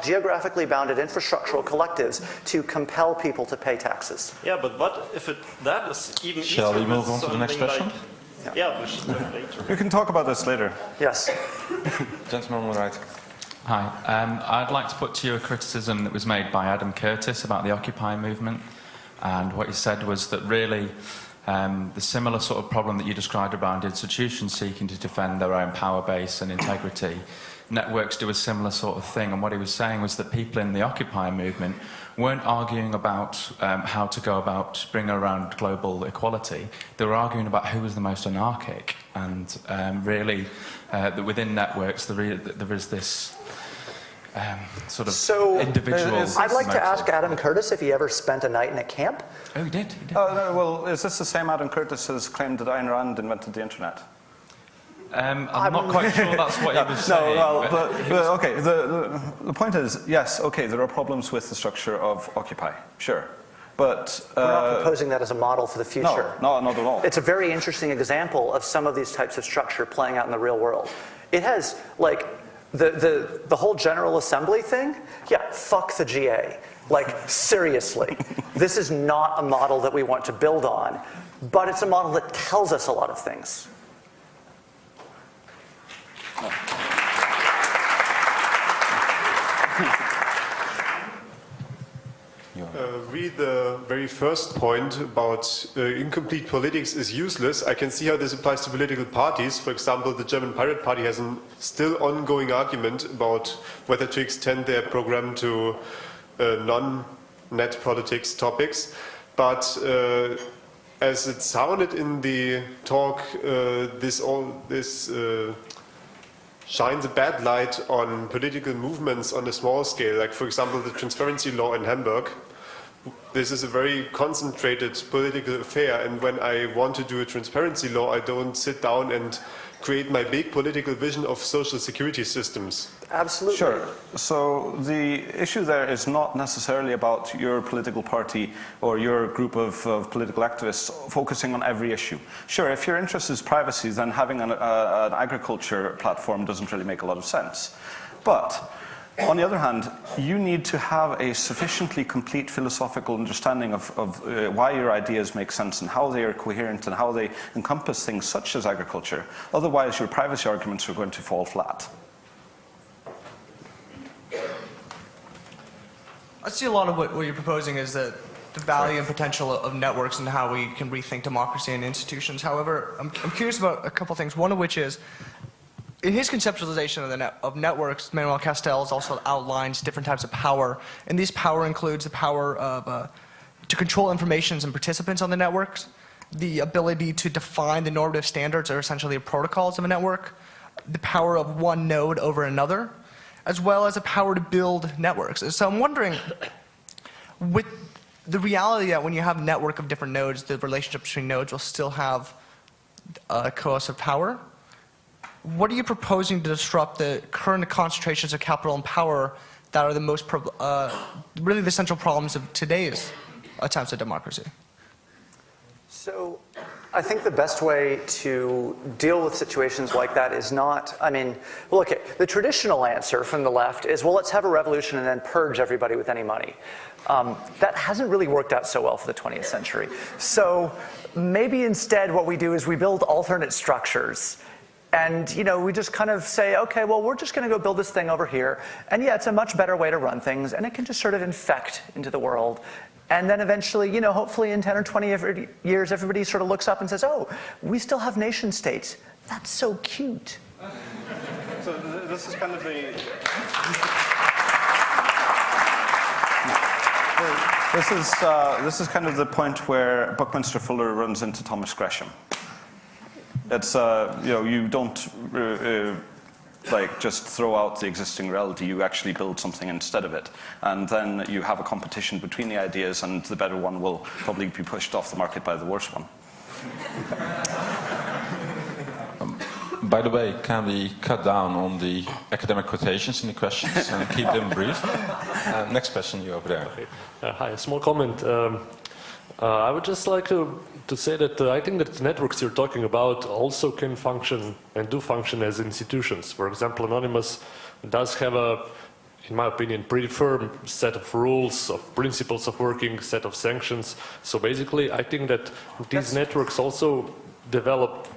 geographically bounded infrastructural collectives to compel people to pay taxes. Yeah, but what if that is even easier? Shall we move with on to the next something question? like- yeah, we should do it later. We can talk about this later. Yes. Gentleman on the right. Hi. I'd like to put to you a criticism that was made by Adam Curtis about the Occupy movement. And what he said was that really the similar sort of problem that you described around institutions seeking to defend their own power base and integrity, networks do a similar sort of thing. And what he was saying was that people in the Occupy movement weren't arguing about how to go about bringing around global equality. They were arguing about who was the most anarchic. And really, that within networks, there is this sort of individual. I'd like to ask Adam Curtis if he ever spent a night in a camp. Oh, he did. Oh, no, well, is this the same Adam Curtis who's claimed that Ayn Rand invented the internet? I'm not quite sure that's what he was saying. No, well, but okay, the point is, yes, okay, there are problems with the structure of Occupy, sure. But We're not proposing that as a model for the future. No, not at all. It's a very interesting example of some of these types of structure playing out in the real world. It has, like, the whole General Assembly thing, yeah, fuck the GA. Like, seriously. This is not a model that we want to build on, but it's a model that tells us a lot of things. Read the very first point about incomplete politics is useless. I can see how this applies to political parties. For example, the German Pirate Party has a still ongoing argument about whether to extend their program to non-net politics topics. But as it sounded in the talk, this shines a bad light on political movements on a small scale, like, for example, the transparency law in Hamburg. This is a very concentrated political affair, and when I want to do a transparency law, I don't sit down and create my big political vision of social security systems. Absolutely. Sure. So the issue there is not necessarily about your political party or your group of political activists focusing on every issue. Sure, if your interest is privacy, then having an agriculture platform doesn't really make a lot of sense. But on the other hand, you need to have a sufficiently complete philosophical understanding of why your ideas make sense and how they are coherent and how they encompass things such as agriculture. Otherwise, your privacy arguments are going to fall flat. I see a lot of what you're proposing is the value and potential of networks and how we can rethink democracy and institutions. However, I'm curious about a couple things, one of which is, in his conceptualization of networks, Manuel Castells also outlines different types of power, and this power includes the power of to control informations and participants on the networks, the ability to define the normative standards or essentially the protocols of a network, the power of one node over another, as well as the power to build networks. So I'm wondering, with the reality that when you have a network of different nodes, the relationship between nodes will still have coercive power. What are you proposing to disrupt the current concentrations of capital and power that are the most, really the central problems of today's attempts at democracy? So I think the best way to deal with situations like that is not, I mean, look, the traditional answer from the left is, well, let's have a revolution and then purge everybody with any money. That hasn't really worked out so well for the 20th century. So maybe instead what we do is we build alternate structures. And we just kind of say, okay, well, we're just going to go build this thing over here. And yeah, it's a much better way to run things, and it can just sort of infect into the world. And then eventually, hopefully in 10 or 20 years, everybody sort of looks up and says, oh, we still have nation states. That's so cute. So this is kind of this is kind of the point where Buckminster Fuller runs into Thomas Gresham. It's you don't just throw out the existing reality. You actually build something instead of it, and then you have a competition between the ideas, and the better one will probably be pushed off the market by the worse one. By the way, can we cut down on the academic quotations in the questions and keep them brief? Next question, you over there. Okay. Hi, a small comment. I would just like to say that I think that the networks you're talking about also can function and do function as institutions. For example, Anonymous does have in my opinion, pretty firm set of rules, of principles of working, set of sanctions. So basically, I think that these networks also develop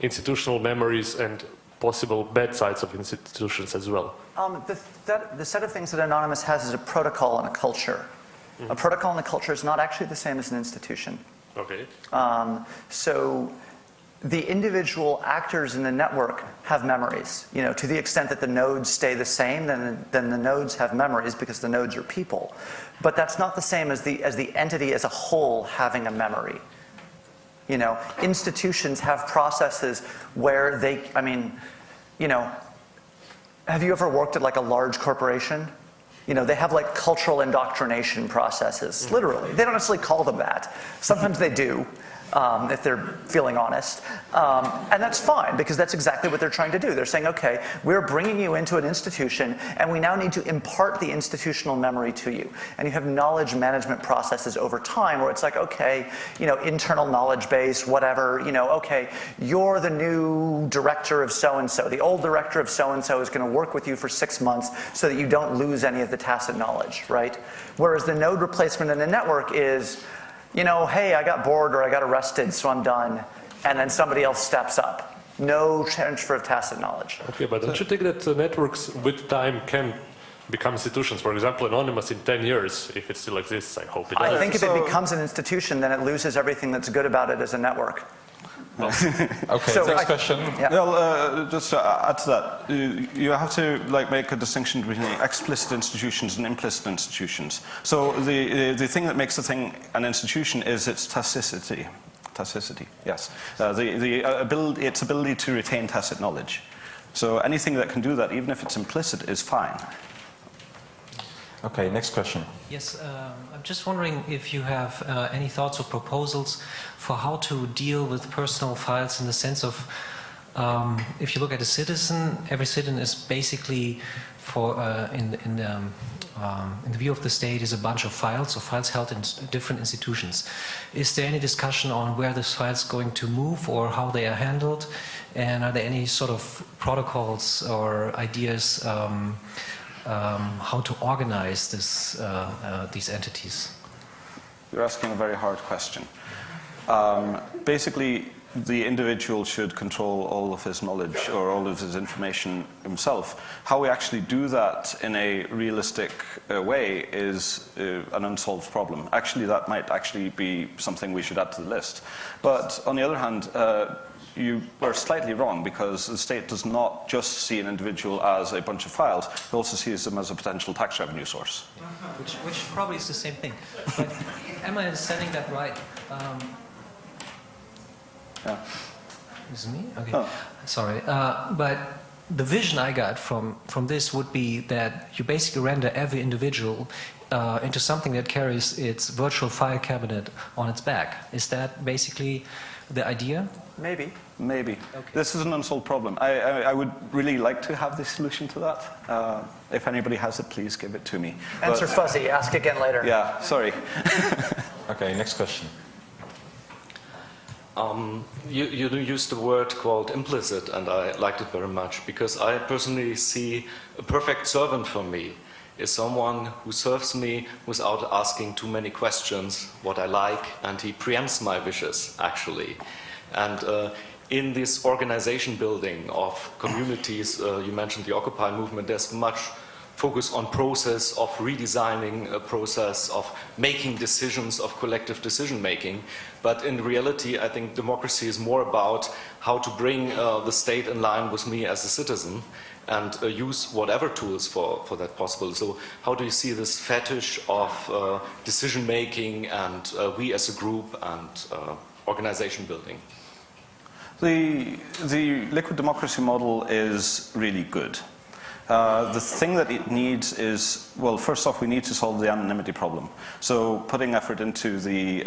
institutional memories and possible bad sides of institutions as well. The set of things that Anonymous has is a protocol and a culture. A protocol and a culture is not actually the same as an institution. Okay. So the individual actors in the network have memories. To the extent that the nodes stay the same, then the nodes have memories because the nodes are people. But that's not the same as the entity as a whole having a memory. Institutions have processes where have you ever worked at like a large corporation? They have like cultural indoctrination processes, literally. They don't necessarily call them that. Sometimes they do, if they're feeling honest. And that's fine, because that's exactly what they're trying to do. They're saying, okay, we're bringing you into an institution, and we now need to impart the institutional memory to you. And you have knowledge management processes over time where it's like, okay, internal knowledge base, whatever, okay, you're the new director of so-and-so. The old director of so-and-so is going to work with you for 6 months so that you don't lose any of the tacit knowledge, right? Whereas the node replacement in a network is, hey, I got bored or I got arrested, so I'm done. And then somebody else steps up. No transfer of tacit knowledge. Okay, but don't you think that networks with time can become institutions? For example, Anonymous in 10 years, if it still exists, I hope it does. I think if it becomes an institution, then it loses everything that's good about it as a network. Okay, so next question. Yeah. Well, just to add to that, you have to make a distinction between explicit institutions and implicit institutions. So the thing that makes the thing an institution is its tacitity. Tacitity, yes. Its ability to retain tacit knowledge. So anything that can do that, even if it's implicit, is fine. Okay, next question. Yes, I'm just wondering if you have any thoughts or proposals for how to deal with personal files in the sense of, if you look at a citizen, every citizen is basically, in the view of the state, is a bunch of files, so files held in different institutions. Is there any discussion on where this files going to move or how they are handled? And are there any sort of protocols or ideas how to organize these entities? You're asking a very hard question. Basically, the individual should control all of his knowledge or all of his information himself. How we actually do that in a realistic way is an unsolved problem. Actually, that might actually be something we should add to the list. But on the other hand, you were slightly wrong, because the state does not just see an individual as a bunch of files, it also sees them as a potential tax revenue source. Which probably is the same thing. But am I understanding that right? Yeah. Is it me? Okay. Oh. Sorry. But the vision I got from this would be that you basically render every individual into something that carries its virtual file cabinet on its back. Is that basically the idea? Maybe. Maybe. Okay. This is an unsolved problem. I would really like to have the solution to that. If anybody has it, please give it to me. Answer fuzzy. Ask again later. Yeah, sorry. Okay, next question. You used the word called implicit, and I liked it very much, because I personally see a perfect servant for me is someone who serves me without asking too many questions what I like, and he preempts my wishes, actually. And in this organization building of communities, you mentioned the Occupy movement, there's much focus on process of redesigning a process of making decisions, of collective decision making. But in reality, I think democracy is more about how to bring the state in line with me as a citizen and use whatever tools for that possible. So how do you see this fetish of decision making and we as a group and organization building? The liquid democracy model is really good. The thing that it needs is, well, first off, we need to solve the anonymity problem. So putting effort into the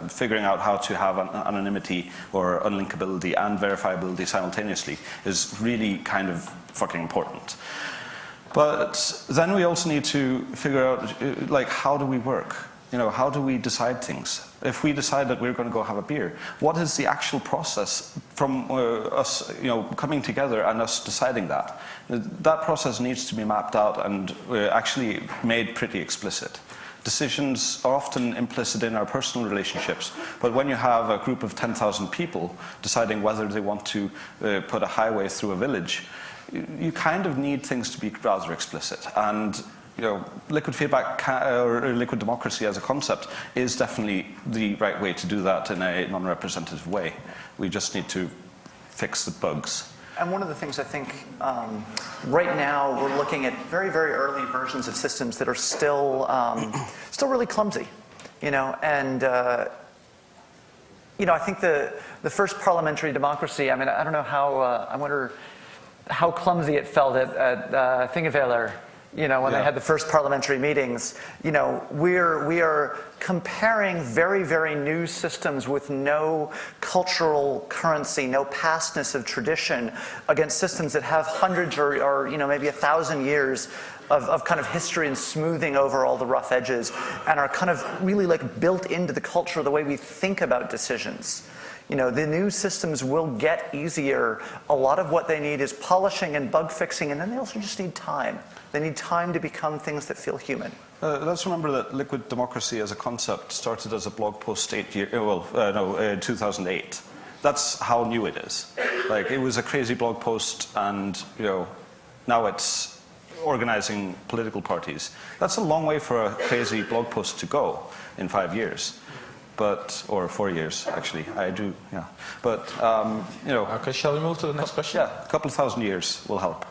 figuring out how to have anonymity or unlinkability and verifiability simultaneously is really kind of fucking important. But then we also need to figure out, like, how do we work? You know, how do we decide things? If we decide that we're going to go have a beer, what is the actual process from us, you know, coming together and us deciding that? That process needs to be mapped out and actually made pretty explicit. Decisions are often implicit in our personal relationships, but when you have a group of 10,000 people deciding whether they want to put a highway through a village, you kind of need things to be rather explicit. And you know, liquid feedback or liquid democracy as a concept is definitely the right way to do that in a non-representative way. We just need to fix the bugs. And one of the things I think right now we're looking at very, very early versions of systems that are still really clumsy, you know, and you know, I think the first parliamentary democracy. I mean, I don't know how. I wonder how clumsy it felt at Thingvellir. You know, when they had the first parliamentary meetings, you know, we are comparing very, very new systems with no cultural currency, no pastness of tradition against systems that have hundreds or you know, maybe 1,000 years of kind of history and smoothing over all the rough edges and are kind of really like built into the culture, the way we think about decisions. You know, the new systems will get easier. A lot of what they need is polishing and bug fixing, and then they also just need time. They need time to become things that feel human. Let's remember that liquid democracy as a concept started as a blog post 2008. That's how new it is. Like, it was a crazy blog post, and you know, now it's organizing political parties. That's a long way for a crazy blog post to go in 5 years. Or 4 years, actually. I do, yeah. But, you know. Okay, shall we move to the next question? Yeah, a couple of thousand years will help.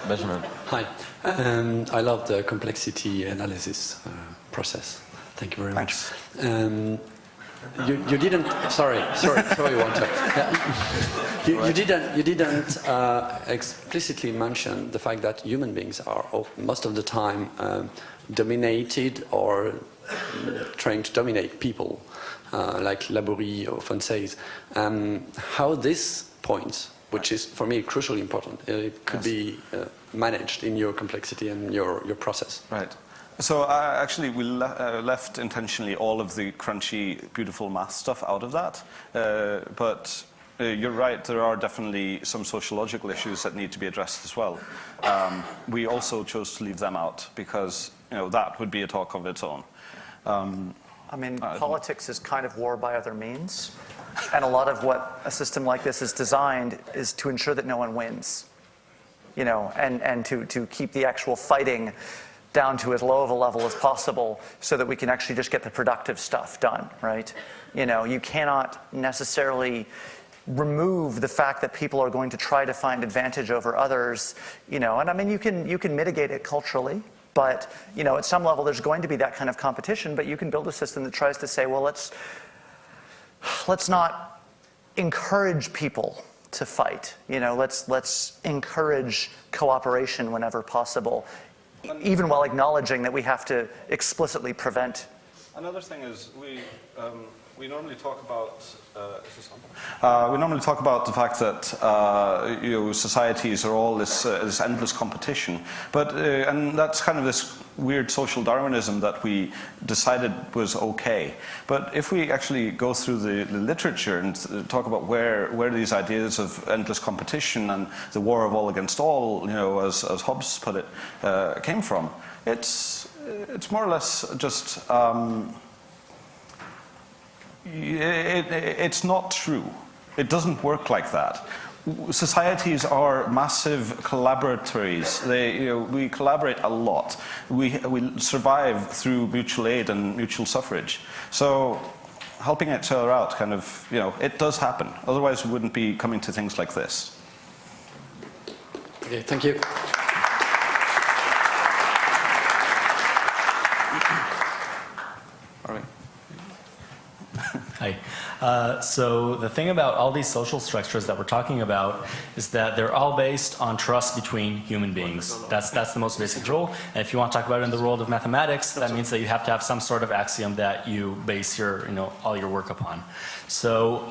Benjamin. Hi. I love the complexity analysis process. Thank you very much. You didn't. Sorry, Walter. You didn't explicitly mention the fact that human beings are most of the time dominated or trying to dominate people, like Laborie often says. How this point, which is for me crucially important, it could be managed in your complexity and your process. Right. So actually we left intentionally all of the crunchy, beautiful math stuff out of that. But you're right, there are definitely some sociological issues that need to be addressed as well. We also chose to leave them out because, you know, that would be a talk of its own. I mean, politics is kind of war by other means. And a lot of what a system like this is designed is to ensure that no one wins. You know, and to keep the actual fighting down to as low of a level as possible so that we can actually just get the productive stuff done, right? You know, you cannot necessarily remove the fact that people are going to try to find advantage over others, you know, and I mean, you can mitigate it culturally, but, you know, at some level there's going to be that kind of competition, but you can build a system that tries to say, well, let's not encourage people to fight, you know, let's encourage cooperation whenever possible, even while acknowledging that we have to explicitly prevent. Another thing is we normally talk about the fact that you know, societies are all this endless competition, but and that's kind of this weird social Darwinism that we decided was okay. But if we actually go through the literature and talk about where these ideas of endless competition and the war of all against all, you know, as Hobbes put it, came from, it's more or less just It's not true. It doesn't work like that. Societies are massive collaboratories. We collaborate a lot. We survive through mutual aid and mutual suffrage. So helping each other out, it does happen. Otherwise, we wouldn't be coming to things like this. Okay, thank you. All right. Hi. So the thing about all these social structures that we're talking about is that they're all based on trust between human beings. That's the most basic rule. And if you want to talk about it in the world of mathematics, that means that you have to have some sort of axiom that you base your, all your work upon. So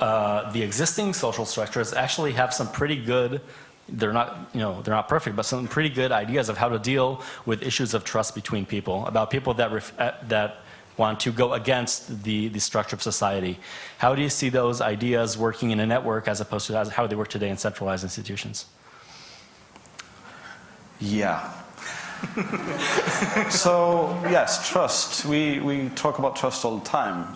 the existing social structures actually have some pretty good, they're not perfect, but some pretty good ideas of how to deal with issues of trust between people, about people that want to go against the structure of society. How do you see those ideas working in a network as opposed to how they work today in centralized institutions? Yeah. So yes, trust. We talk about trust all the time.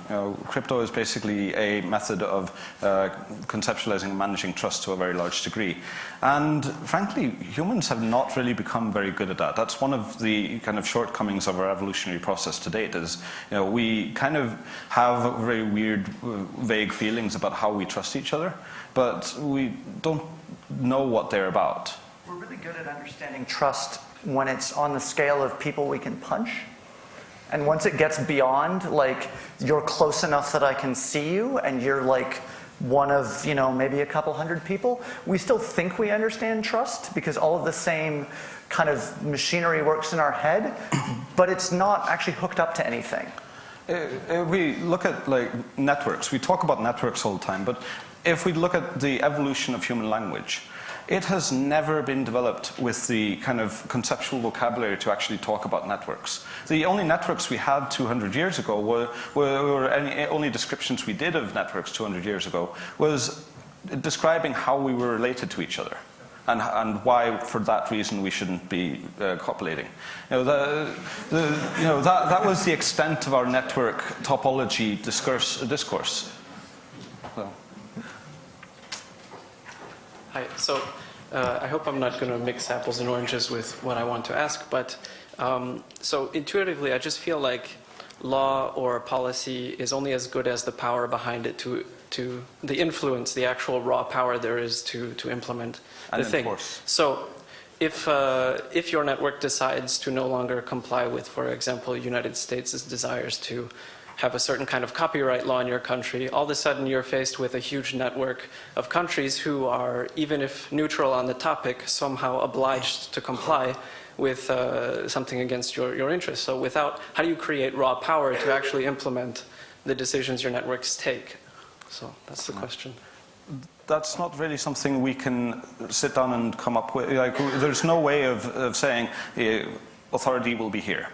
Crypto is basically a method of conceptualizing and managing trust to a very large degree. And frankly, humans have not really become very good at that. That's one of the kind of shortcomings of our evolutionary process to date is, we kind of have very weird, vague feelings about how we trust each other, but we don't know what they're about. We're really good at understanding trust when it's on the scale of people we can punch. And once it gets beyond, like, you're close enough that I can see you, and you're like one of, maybe a couple hundred people, we still think we understand trust because all of the same kind of machinery works in our head, but it's not actually hooked up to anything. We look at networks. We talk about networks all the time, but if we look at the evolution of human language, it has never been developed with the kind of conceptual vocabulary to actually talk about networks. The only networks we had 200 years ago only descriptions we did of networks 200 years ago was describing how we were related to each other and why, for that reason, we shouldn't be copulating. That was the extent of our network topology discourse. So. Hi. So I hope I'm not going to mix apples and oranges with what I want to ask, but so intuitively I just feel like law or policy is only as good as the power behind it to the influence, the actual raw power there is to implement the thing. So if your network decides to no longer comply with, for example, the United States' desires to have a certain kind of copyright law in your country, all of a sudden you're faced with a huge network of countries who are, even if neutral on the topic, somehow obliged to comply with something against your interests. So how do you create raw power to actually implement the decisions your networks take? So that's the question. That's not really something we can sit down and come up with. There's no way of saying authority will be here.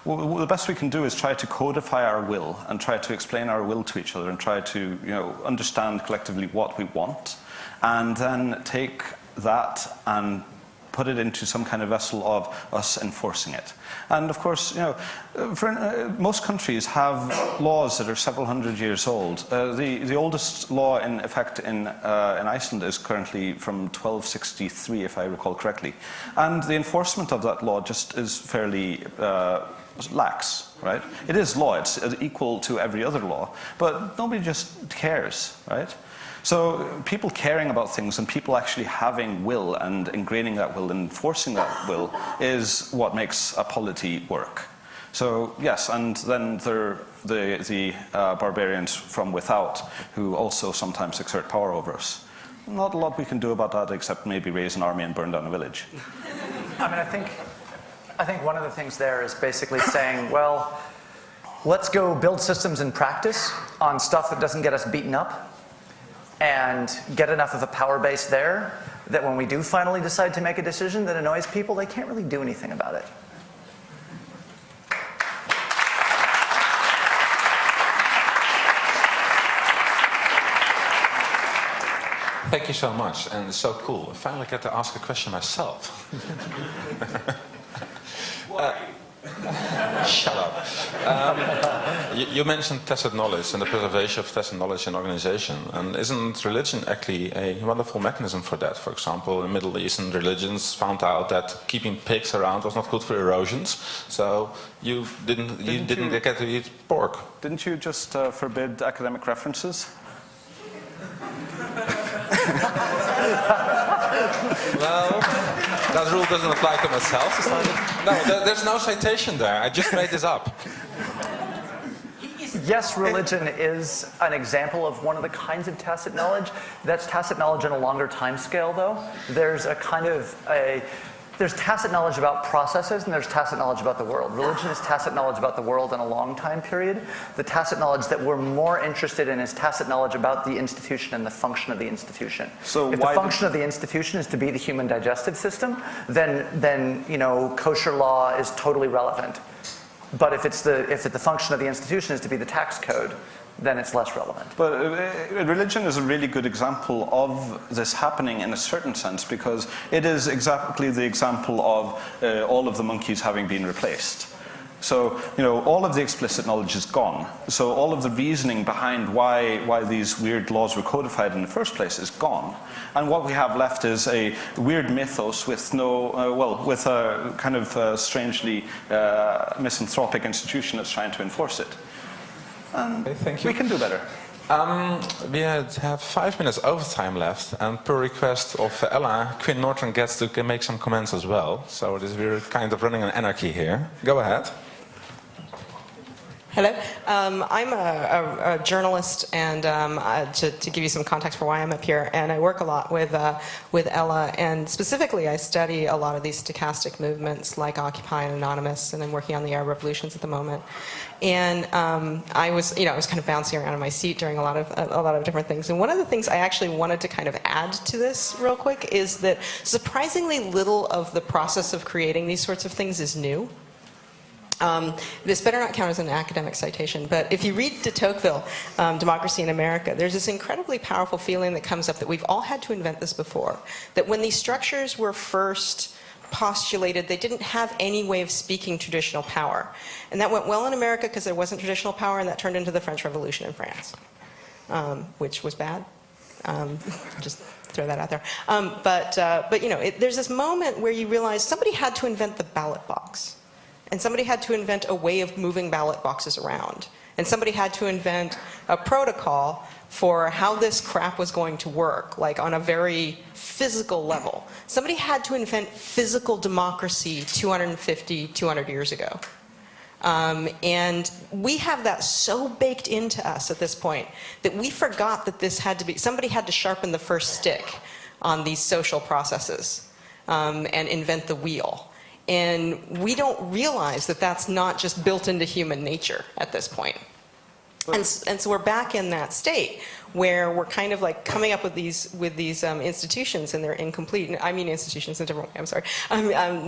Well, the best we can do is try to codify our will and try to explain our will to each other and try to understand collectively what we want, and then take that and put it into some kind of vessel of us enforcing it. And of course, most countries have laws that are several hundred years old. The oldest law in effect in Iceland is currently from 1263, if I recall correctly. And the enforcement of that law just is fairly lax, right? It is law, it's equal to every other law, but nobody just cares, right? So people caring about things and people actually having will and ingraining that will and enforcing that will is what makes a polity work. So yes, and then there are the barbarians from without who also sometimes exert power over us. Not a lot we can do about that except maybe raise an army and burn down a village. I think one of the things there is basically saying, well, let's go build systems in practice on stuff that doesn't get us beaten up and get enough of a power base there that when we do finally decide to make a decision that annoys people, they can't really do anything about it. Thank you so much, and it's so cool. I finally get to ask a question myself. Shut up. You mentioned tacit knowledge and the preservation of tacit knowledge in organization. And isn't religion actually a wonderful mechanism for that? For example, in Middle Eastern religions found out that keeping pigs around was not good for erosions. So you didn't get to eat pork. Didn't you just forbid academic references? Well, that rule doesn't apply to myself. No, there's no citation there. I just made this up. Yes, religion is an example of one of the kinds of tacit knowledge. That's tacit knowledge on a longer time scale, though. There's there's tacit knowledge about processes, and there's tacit knowledge about the world. Religion is tacit knowledge about the world in a long time period. The tacit knowledge that we're more interested in is tacit knowledge about the institution and the function of the institution. So if the function of the institution is to be the human digestive system, then kosher law is totally relevant. But if the function of the institution is to be the tax code, then it's less relevant. But religion is a really good example of this happening in a certain sense, because it is exactly the example of all of the monkeys having been replaced. So, all of the explicit knowledge is gone. So all of the reasoning behind why these weird laws were codified in the first place is gone. And what we have left is a weird mythos with with a kind of strangely misanthropic institution that's trying to enforce it. Thank you. We can do better. We have 5 minutes overtime left, and per request of Ella, Quinn Norton gets to make some comments as well. So we're kind of running an anarchy here. Go ahead. Hello. I'm a journalist, and to give you some context for why I'm up here, and I work a lot with Ella, and specifically I study a lot of these stochastic movements like Occupy and Anonymous, and I'm working on the Arab revolutions at the moment. And I was kind of bouncing around in my seat during a lot of different things. And one of the things I actually wanted to kind of add to this real quick is that surprisingly little of the process of creating these sorts of things is new. This better not count as an academic citation, but if you read de Tocqueville, Democracy in America, there's this incredibly powerful feeling that comes up that we've all had to invent this before. That when these structures were first postulated, they didn't have any way of speaking traditional power. And that went well in America because there wasn't traditional power, and that turned into the French Revolution in France, which was bad. Just throw that out there. But there's this moment where you realize somebody had to invent the ballot box. And somebody had to invent a way of moving ballot boxes around. And somebody had to invent a protocol for how this crap was going to work, like on a very physical level. Somebody had to invent physical democracy 200 years ago. And we have that so baked into us at this point that we forgot that this had to be, somebody had to sharpen the first stick on these social processes and invent the wheel. And we don't realize that that's not just built into human nature at this point. And so we're back in that state where we're kind of like coming up with these institutions, and they're incomplete. I mean institutions in a different way, I'm sorry.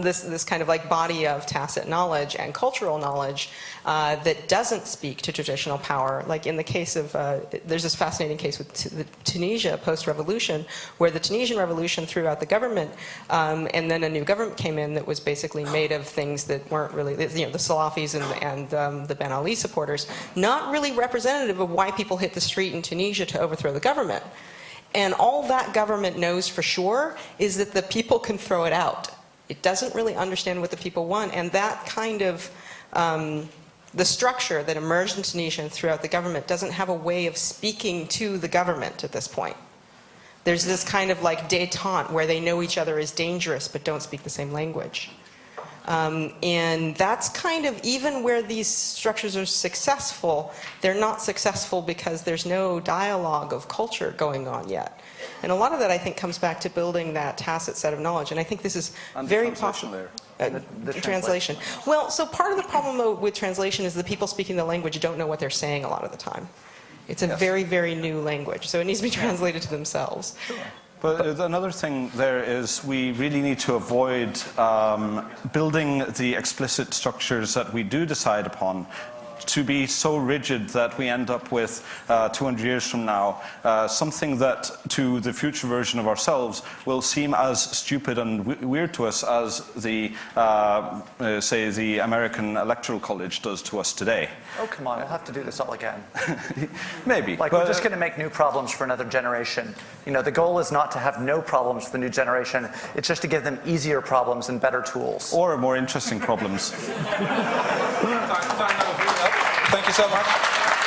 This kind of like body of tacit knowledge and cultural knowledge that doesn't speak to traditional power. Like in the case of, there's this fascinating case with Tunisia post-revolution, where the Tunisian revolution threw out the government, and then a new government came in that was basically made of things that weren't really, the Salafis and the Ben Ali supporters, not really representative of why people hit the street in Tunisia to overthrow the government. And all that government knows for sure is that the people can throw it out. It doesn't really understand what the people want. And that kind of, the structure that emerged in Tunisia and throughout the government doesn't have a way of speaking to the government at this point. There's this kind of like détente where they know each other is dangerous but don't speak the same language. And that's kind of, even where these structures are successful, they're not successful because there's no dialogue of culture going on yet. And a lot of that, I think, comes back to building that tacit set of knowledge. And I think this is very possible. The translation. Well, so part of the problem with translation is the people speaking the language don't know what they're saying a lot of the time. It's a very, very new language, so it needs to be translated to themselves. Sure. But another thing there is we really need to avoid building the explicit structures that we do decide upon to be so rigid that we end up with 200 years from now something that to the future version of ourselves will seem as stupid and weird to us as the say the American Electoral College does to us today. Oh, come on, we'll have to do this all again. Maybe. Like, we're just going to make new problems for another generation. You know, the goal is not to have no problems for the new generation. It's just to give them easier problems and better tools. Or more interesting problems. Thank you so much.